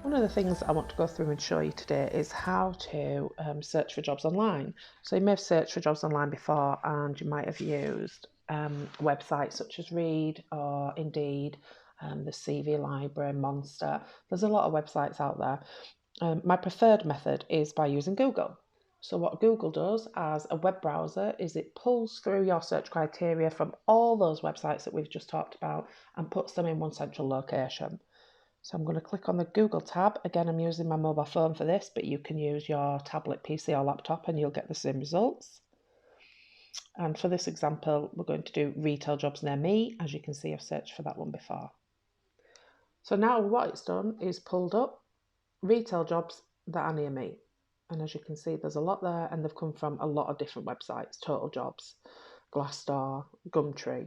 One of the things that I want to go through and show you today is how to search for jobs online. So you may have searched for jobs online before and you might have used websites such as Reed or Indeed, the CV Library, Monster. There's a lot of websites out there. My preferred method is by using Google. So what Google does as a web browser is it pulls through your search criteria from all those websites that we've just talked about and puts them in one central location. So I'm going to click on the Google tab. Again, I'm using my mobile phone for this, but you can use your tablet, PC or laptop and you'll get the same results. And for this example, we're going to do retail jobs near me. As you can see, I've searched for that one before. So now what it's done is pulled up retail jobs that are near me. And as you can see, there's a lot there and they've come from a lot of different websites, Total Jobs, Glassdoor, Gumtree.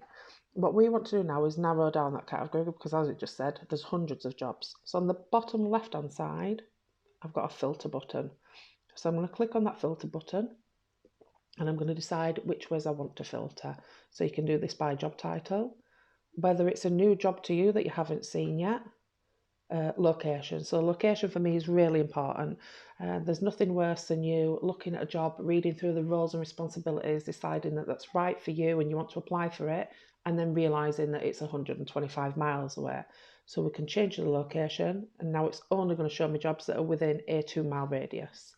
What we want to do now is narrow down that category because, as it just said, there's hundreds of jobs. So on the bottom left hand side, I've got a filter button. So I'm going to click on that filter button and I'm going to decide which ways I want to filter. So you can do this by job title, whether it's a new job to you that you haven't seen yet, location. So location for me is really important. There's nothing worse than you looking at a job, reading through the roles and responsibilities, deciding that that's right for you and you want to apply for it, and then realizing that it's 125 miles away. So we can change the location, and now it's only going to show me jobs that are within a 2 mile radius.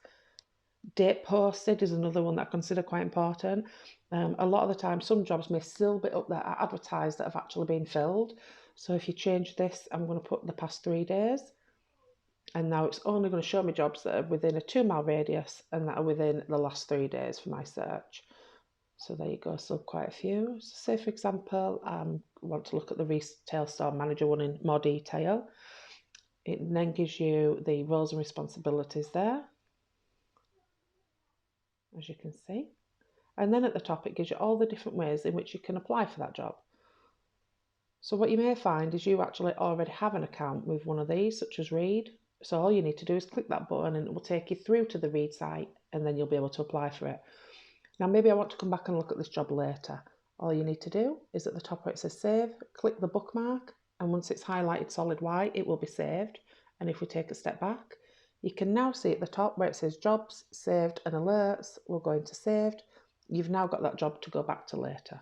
Date posted is another one that I consider quite important. A lot of the time, some jobs may still be up there advertised that have actually been filled. So if you change this, I'm going to put the past 3 days. And now it's only going to show me jobs that are within a 2 mile radius and that are within the last 3 days for my search. So there you go, so quite a few. So say for example, I want to look at the retail store manager one in more detail. It then gives you the roles and responsibilities there, as you can see. And then at the top, it gives you all the different ways in which you can apply for that job. So what you may find is you actually already have an account with one of these, such as Reed. So all you need to do is click that button and it will take you through to the Reed site and then you'll be able to apply for it. Now maybe I want to come back and look at this job later. All you need to do is at the top where it says save, click the bookmark, and once it's highlighted solid white, it will be saved. And if we take a step back, you can now see at the top where it says jobs, saved and alerts, we'll go into saved. You've now got that job to go back to later.